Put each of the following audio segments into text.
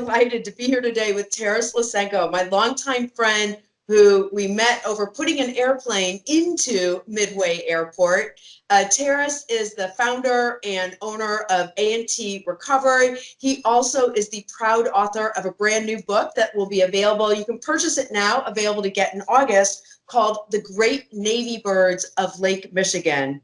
delighted to be here today with Taras Lyssenko, my longtime friend who we met over putting an airplane into Midway Airport. Taras is the founder and owner of A&T Recovery. He also is the proud author of a brand new book that will be available. You can purchase it now, available to get in August, called The Great Navy Birds of Lake Michigan.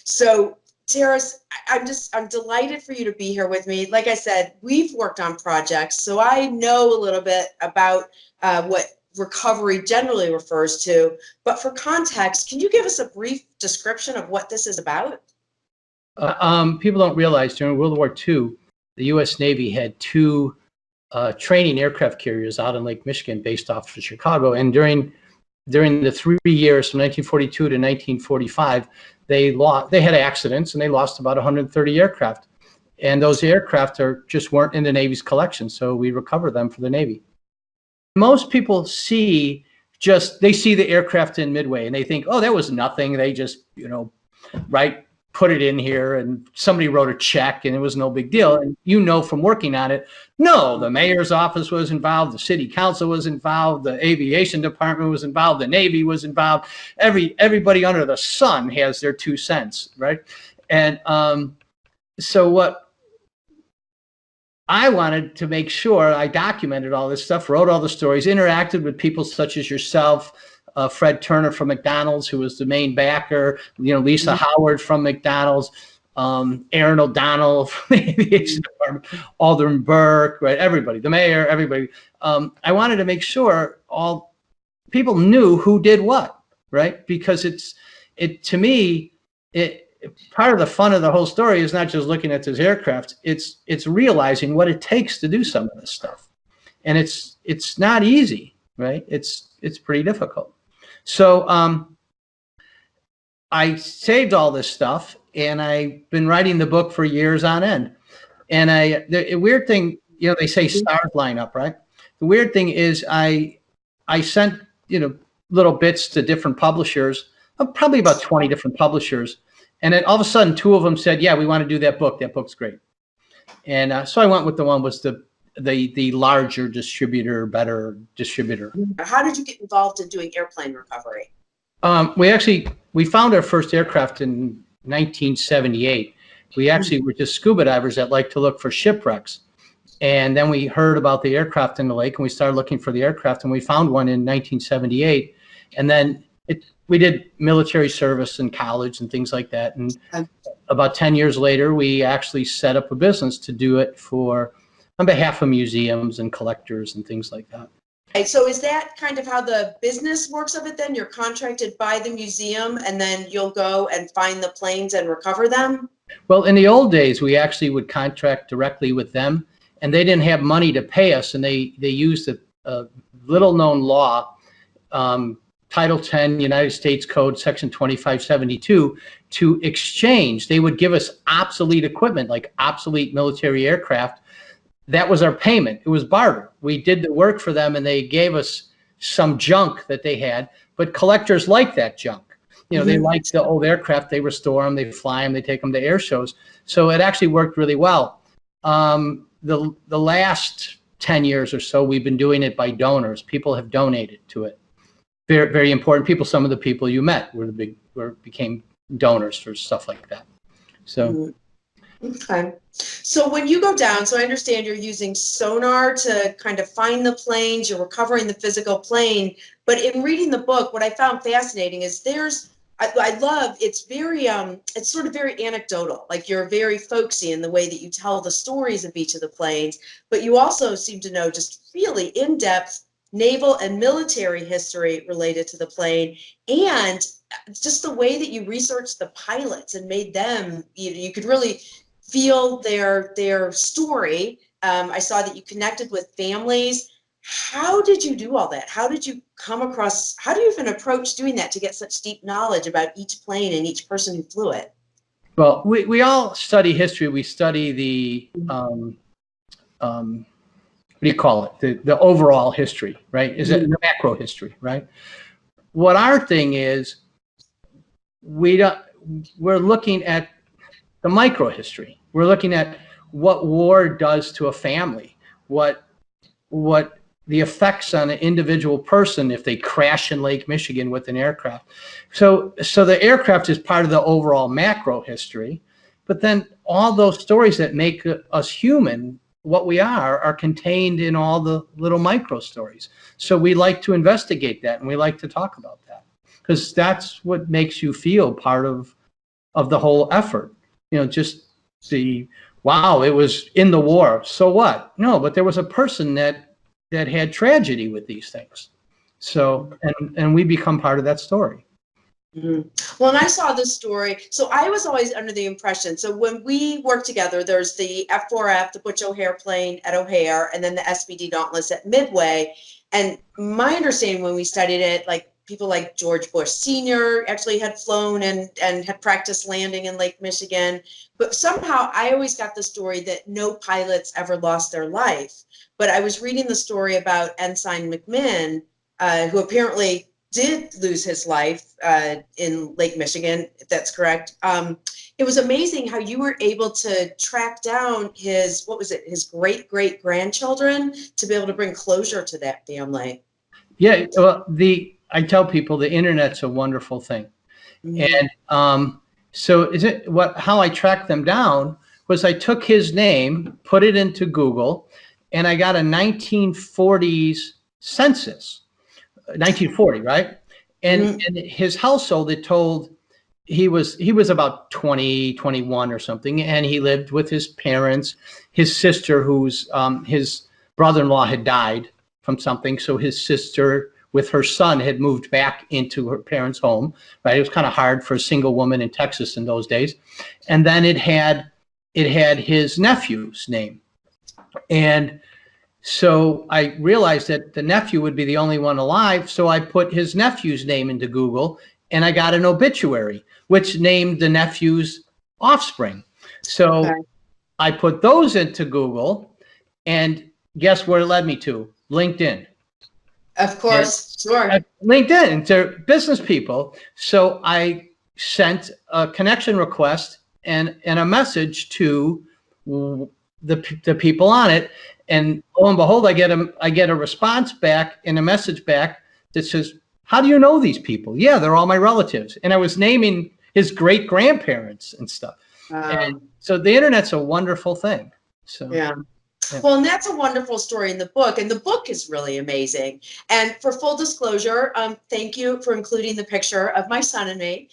So Taras, I'm delighted for you to be here with me. Like I said, we've worked on projects, so I know a little bit about what recovery generally refers to. But for context, can you give us a brief description of what this is about? People don't realize during World War II, the U.S. Navy had two training aircraft carriers out in Lake Michigan based off of Chicago. And during the 3 years from 1942 to 1945, they had accidents and they lost about 130 aircraft. And those aircraft just weren't in the Navy's collection, so we recover them for the Navy. Most people they see the aircraft in Midway and they think, oh, that was nothing. They just, put it in here and somebody wrote a check and it was no big deal. And from working on it, no, the mayor's office was involved, the city council was involved, the aviation department was involved, the Navy was involved. Everybody under the sun has their 2 cents, right? And so what I wanted to make sure I documented all this stuff, wrote all the stories, interacted with people such as yourself, Fred Turner from McDonald's, who was the main backer, Lisa Howard from McDonald's, Aaron O'Donnell from the aviation department, Alderman Burke, right? Everybody, the mayor, everybody. I wanted to make sure all people knew who did what, right? Because to me, part of the fun of the whole story is not just looking at this aircraft. It's realizing what it takes to do some of this stuff, and it's not easy, right? It's pretty difficult. So I saved all this stuff, and I've been writing the book for years on end. And the weird thing, they say stars line up, right? The weird thing is I sent little bits to different publishers, probably about 20 different publishers. And then all of a sudden, 2 of them said, yeah, we want to do that book. That book's great. And so I went with the one was the larger distributor, better distributor. How did you get involved in doing airplane recovery? We found our first aircraft in 1978. We actually were just scuba divers that like to look for shipwrecks. And then we heard about the aircraft in the lake, and we started looking for the aircraft, and we found one in 1978. And then we did military service in college and things like that. And about 10 years later, we actually set up a business to do it on behalf of museums and collectors and things like that. Okay, so is that kind of how the business works of it then? You're contracted by the museum and then you'll go and find the planes and recover them? Well, in the old days, we actually would contract directly with them, and they didn't have money to pay us, and they used a little-known law, Title 10, United States Code, Section 2572, to exchange. They would give us obsolete equipment, like obsolete military aircraft. That was our payment. It was barter. We did the work for them, and they gave us some junk that they had. But collectors like that junk. They like the old aircraft. They restore them, they fly them, they take them to air shows. So it actually worked really well. The last 10 years or so, we've been doing it by donors. People have donated to it. Very, very important people. Some of the people you met became donors for stuff like that. So. Okay. So when you go down, so I understand you're using sonar to kind of find the planes, you're recovering the physical plane. But in reading the book, what I found fascinating is I love, it's sort of very anecdotal. Like you're very folksy in the way that you tell the stories of each of the planes, but you also seem to know just really in-depth naval and military history related to the plane, and just the way that you researched the pilots and made them, you could really feel their story. I saw that you connected with families. How did you do all that? How did you how do you even approach doing that to get such deep knowledge about each plane and each person who flew it? Well, we all study history. We study the, what do you call it? The overall history, right? Is it the macro history, right? What our thing is, we're looking at the micro history. We're looking at what war does to a family, what what the effects on an individual person if they crash in Lake Michigan with an aircraft. So the aircraft is part of the overall macro history, but then all those stories that make us human, what we are contained in all the little micro stories. So we like to investigate that, and we like to talk about that, because that's what makes you feel part of the whole effort. You know, just the, wow, it was in the war, so what? No, but there was a person that had tragedy with these things. So, and we become part of that story. Mm-hmm. Well, and I saw this story. So I was always under the impression. So when we work together, there's the F4F, the Butch O'Hare plane at O'Hare, and then the SBD Dauntless at Midway. And my understanding when we studied it, like people like George Bush Sr. actually had flown and had practiced landing in Lake Michigan. But somehow I always got the story that no pilots ever lost their life. But I was reading the story about Ensign McMinn, who apparently did lose his life in Lake Michigan, if that's correct. It was amazing how you were able to track down his, what was it, his great-great-grandchildren to be able to bring closure to that family. Yeah, well, I tell people the internet's a wonderful thing. Mm-hmm. And so how I tracked them down was I took his name, put it into Google, and I got a 1940s census, 1940, right? And, mm-hmm. and his household, it told he was about 20, 21 or something, and he lived with his parents, his sister, whose his brother-in-law had died from something, so his sister with her son had moved back into her parents' home, right? It was kind of hard for a single woman in Texas in those days. And then it had his nephew's name. And so I realized that the nephew would be the only one alive, so I put his nephew's name into Google, and I got an obituary, which named the nephew's offspring. So okay. I put those into Google, and guess where it led me to? LinkedIn. Of course, sure. LinkedIn to business people. So I sent a connection request and a message to the people on it, and lo and behold, I get a response back and a message back that says, "How do you know these people?" "Yeah, they're all my relatives." And I was naming his great grandparents and stuff. And so the internet's a wonderful thing. So yeah. Well, and that's a wonderful story in the book, and the book is really amazing. And for full disclosure, thank you for including the picture of my son and me.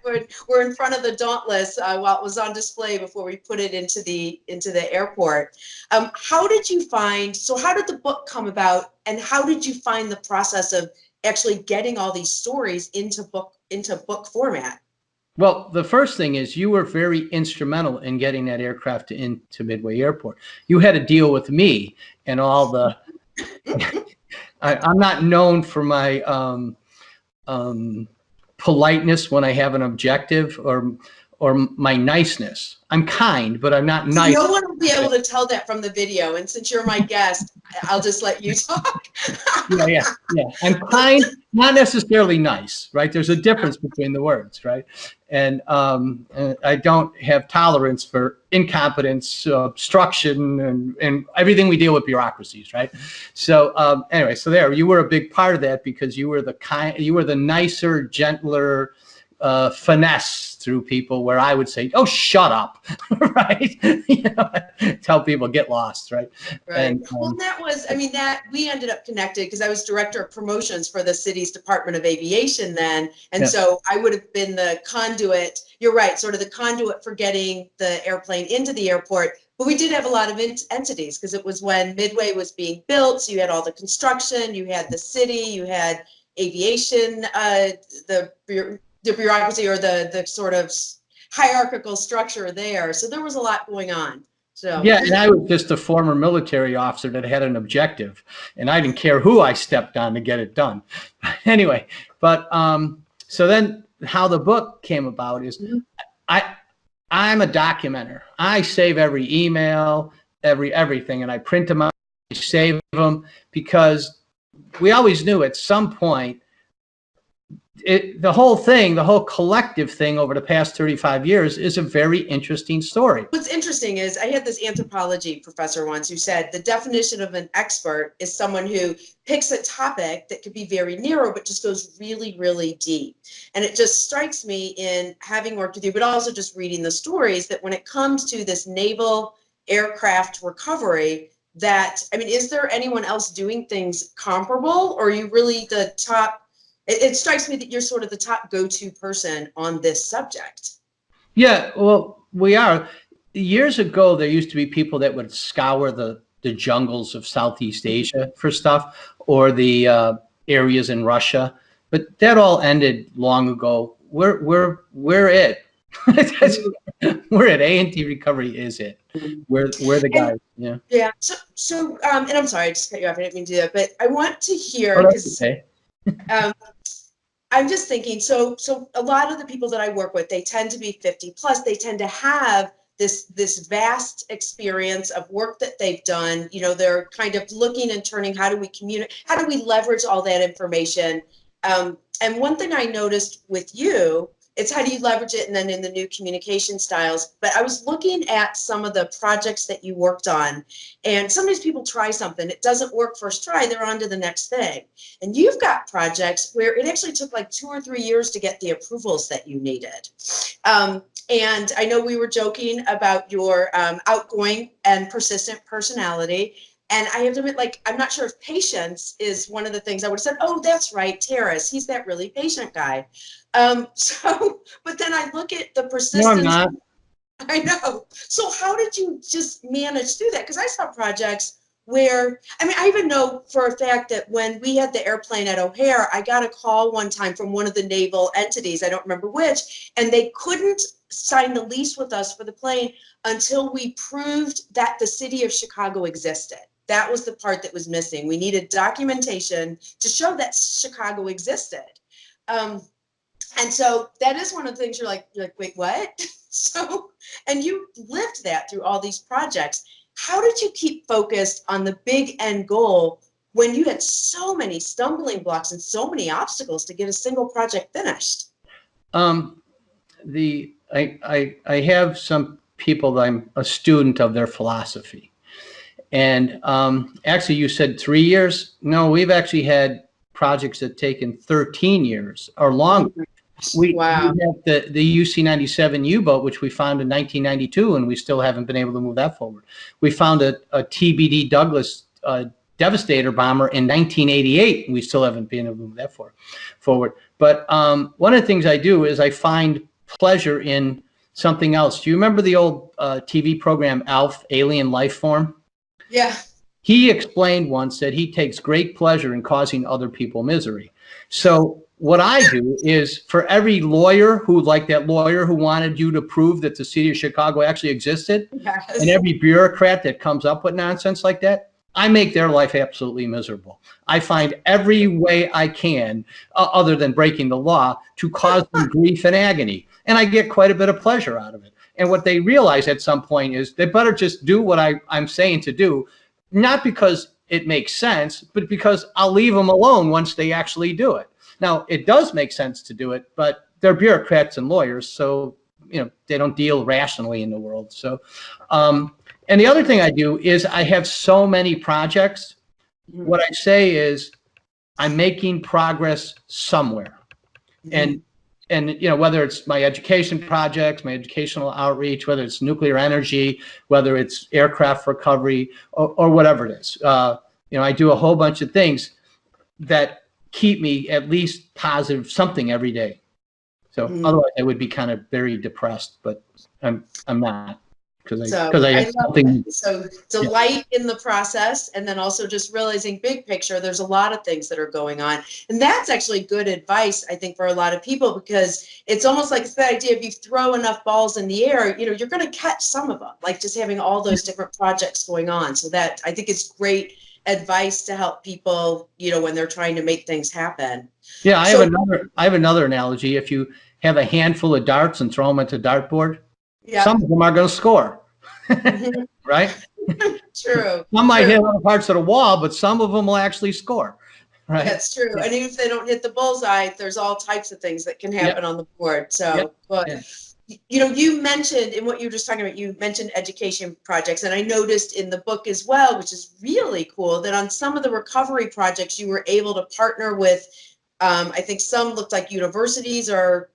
We're in front of the Dauntless while it was on display before we put it into the airport. How did the book come about, and how did you find the process of actually getting all these stories into book format? Well, the first thing is you were very instrumental in getting that aircraft into Midway Airport. You had to deal with me and all the. I'm not known for my politeness when I have an objective or my niceness. I'm kind, but I'm not nice. No one will be able to tell that from the video, and since you're my guest, I'll just let you talk. Yeah. I'm kind, not necessarily nice, right? There's a difference between the words, right? And I don't have tolerance for incompetence, obstruction, and everything we deal with bureaucracies, right? So anyway, so there, you were a big part of that because you were the nicer, gentler finesse through people where I would say, "Oh, shut up," right? Tell people get lost, right? Right. And, well, that we ended up connected because I was director of promotions for the city's Department of Aviation then, and so I would have been the conduit. You're right, sort of the conduit for getting the airplane into the airport. But we did have a lot of entities because it was when Midway was being built. So you had all the construction, you had the city, you had aviation, the bureaucracy or the sort of hierarchical structure there. So there was a lot going on. So yeah, and I was just a former military officer that had an objective, and I didn't care who I stepped on to get it done. Anyway, but so then how the book came about is I'm a documenter. I save every email, everything, and I print them out, I save them, because we always knew at some point the whole thing, the whole collective thing over the past 35 years is a very interesting story. What's interesting is I had this anthropology professor once who said the definition of an expert is someone who picks a topic that could be very narrow, but just goes really, really deep. And it just strikes me in having worked with you, but also just reading the stories, that when it comes to this naval aircraft recovery, that, I mean, is there anyone else doing things comparable, or are you really the top? It strikes me that you're sort of the top go-to person on this subject. Yeah, well, we are. Years ago, there used to be people that would scour the jungles of Southeast Asia for stuff, or the areas in Russia, but that all ended long ago. We're it. We're it. A&T Recovery is it. We're the guys. Yeah. Yeah. So and I'm sorry, I just cut you off. I didn't mean to do that, but I want to hear, Oh, that's because okay. I'm just thinking, so a lot of the people that I work with, they tend to be 50 plus. They tend to have this vast experience of work that they've done. You know, they're kind of looking and turning, how do we communicate? How do we leverage all that information? And one thing I noticed with you, it's how do you leverage it, and then in the new communication styles. But I was looking at some of the projects that you worked on, and sometimes people try something, it doesn't work first try, they're on to the next thing. And you've got projects where it actually took like 2 or 3 years to get the approvals that you needed. And I know we were joking about your outgoing and persistent personality. And I have to admit, like, I'm not sure if patience is one of the things I would have said, oh, that's right, Terrace, he's that really patient guy. But then I look at the persistence. No, I'm not. I know. So how did you just manage through that? Because I saw projects where, I mean, I even know for a fact that when we had the airplane at O'Hare, I got a call one time from one of the naval entities, I don't remember which, and they couldn't sign the lease with us for the plane until we proved that the city of Chicago existed. That was the part that was missing. We needed documentation to show that Chicago existed. And so that is one of the things you're like, wait, what? So, and you lived that through all these projects. How did you keep focused on the big end goal when you had so many stumbling blocks and so many obstacles to get a single project finished? I have some people that I'm a student of their philosophy. And actually, you said 3 years. No, we've actually had projects that taken 13 years or longer. We have the UC-97 U-boat, which we found in 1992, and we still haven't been able to move that forward. We found a TBD Douglas Devastator bomber in 1988, and we still haven't been able to move that forward. But one of the things I do is I find pleasure in something else. Do you remember the old TV program ALF, Alien Life Form? Yeah. He explained once that he takes great pleasure in causing other people misery. So what I do is, for every lawyer who, like that lawyer who wanted you to prove that the city of Chicago actually existed, Yes. and every bureaucrat that comes up with nonsense like that, I make their life absolutely miserable. I find every way I can, other than breaking the law, to cause them grief and agony. And I get quite a bit of pleasure out of it. And what they realize at some point is they better just do what I'm saying to do, not because it makes sense, but because I'll leave them alone once they actually do it. Now, it does make sense to do it, but they're bureaucrats and lawyers, so they don't deal rationally in the world. So, and the other thing I do is I have so many projects. What I say is I'm making progress somewhere, and whether it's my education projects, my educational outreach, whether it's nuclear energy, whether it's aircraft recovery, or whatever it is. I do a whole bunch of things that keep me at least positive something every day. So otherwise I would be kind of very depressed, but I'm not, because I have something. So delight in the process, and then also just realizing big picture, there's a lot of things that are going on. And that's actually good advice, I think, for a lot of people, because it's almost like it's the idea, if you throw enough balls in the air, you're going to catch some of them, like just having all those different projects going on. So that, I think, it's great advice to help people, when they're trying to make things happen. Yeah, I have another analogy. If you have a handful of darts and throw them at the dartboard, some of them are going to score, right? True. Some might hit other parts of the wall, but some of them will actually score. right? That's true. Yeah. And even if they don't hit the bullseye, there's all types of things that can happen Yep. on the board. So, Yep. but Yeah. you know, you mentioned in what you were just talking about, you mentioned education projects, and I noticed in the book as well, which is really cool, that on some of the recovery projects you were able to partner with. I think some looked like universities or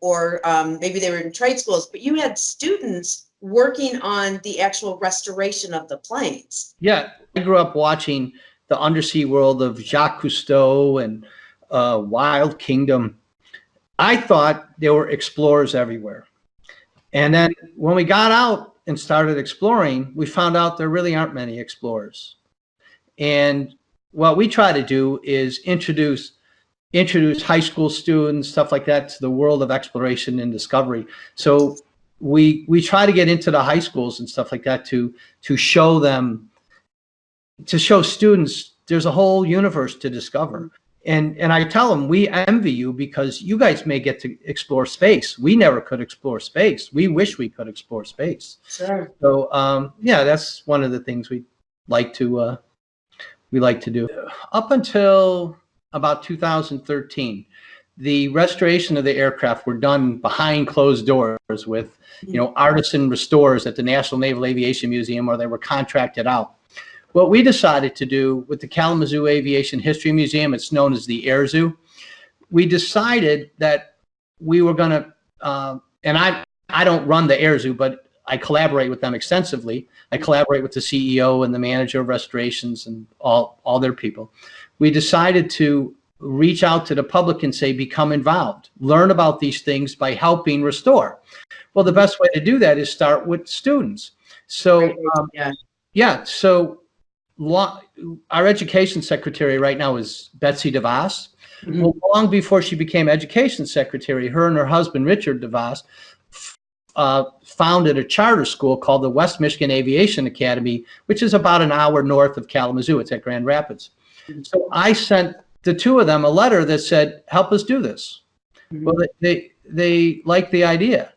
maybe they were in trade schools, but you had students working on the actual restoration of the planes. Yeah, I grew up watching the undersea world of Jacques Cousteau and Wild Kingdom. I thought there were explorers everywhere. And then when we got out and started exploring, we found out there really aren't many explorers. And what we try to do is introduce high school students, stuff like that, to the world of exploration and discovery. So we try to get into the high schools and stuff like that to show them, to show students there's a whole universe to discover. And I tell them, we envy you because you guys may get to explore space. We never could explore space. We wish we could explore space. Sure. So yeah, that's one of the things we like to do. Up until about 2013, the restoration of the aircraft were done behind closed doors with, artisan restorers at the National Naval Aviation Museum, or they were contracted out. What we decided to do with the Kalamazoo Aviation History Museum, it's known as the Air Zoo, we decided that we were going to, and I don't run the Air Zoo, but I collaborate with them extensively. I collaborate with the CEO and the manager of restorations and all their people. We decided to reach out to the public and say, become involved, learn about these things by helping restore. Well, the best way to do that is start with students. So, so our education secretary right now is Betsy DeVos. Mm-hmm. Well, long before she became education secretary, her and her husband, Richard DeVos, founded a charter school called the West Michigan Aviation Academy, which is about an hour north of Kalamazoo. It's at Grand Rapids. So I sent the two of them a letter that said, help us do this. Mm-hmm. Well, they liked the idea.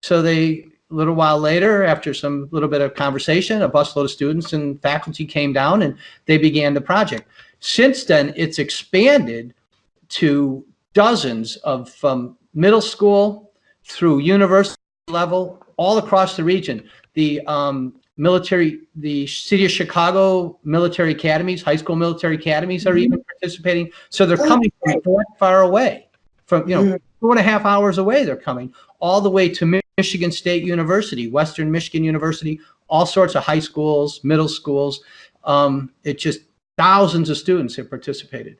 So a little while later, after some little bit of conversation, a busload of students and faculty came down and they began the project. Since then, it's expanded to dozens of middle school through university level, all across the region. The the City of Chicago military academies, high school military academies are even participating. So they're coming from far away, from 2.5 hours away. They're coming all the way to Michigan State University, Western Michigan University, all sorts of high schools, middle schools. It's just thousands of students have participated.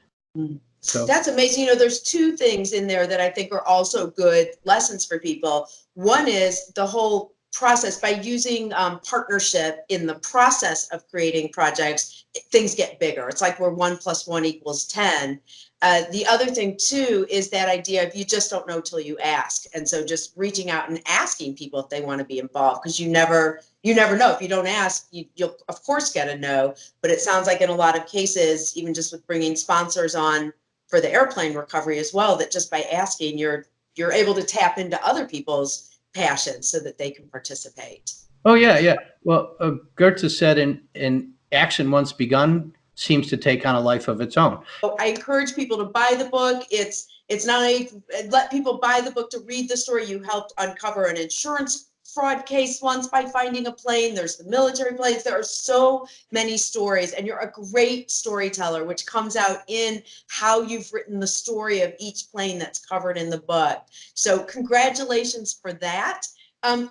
So that's amazing. There's two things in there that I think are also good lessons for people. One is the whole process by using partnership in the process of creating projects, things get bigger. It's like where 1 + 1 = 10. The other thing too is that idea of you just don't know till you ask. And so just reaching out and asking people if they want to be involved, because you never know. If you don't ask, you'll of course get a no. But it sounds like in a lot of cases, even just with bringing sponsors on for the airplane recovery as well, that just by asking, you're able to tap into other people's passions so that they can participate. Oh yeah, yeah. Well, Goethe said, in action once begun seems to take on a life of its own. So I encourage people to buy the book. It's not let people buy the book to read the story. You helped uncover an insurance fraud case once by finding a plane. There's the military planes. There are so many stories, and you're a great storyteller, which comes out in how you've written the story of each plane that's covered in the book. So congratulations for that.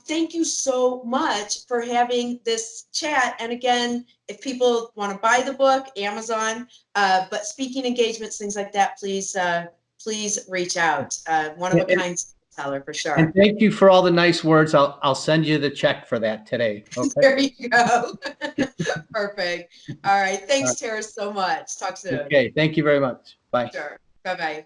Thank you so much for having this chat. And again, if people want to buy the book, Amazon, but speaking engagements, things like that, please reach out. One of a kind storyteller for sure. And thank you for all the nice words. I'll send you the check for that today. Okay. There you go. Perfect. All right. Thanks, Tara, so much. Talk soon. Okay. Thank you very much. Bye. Sure. Bye-bye.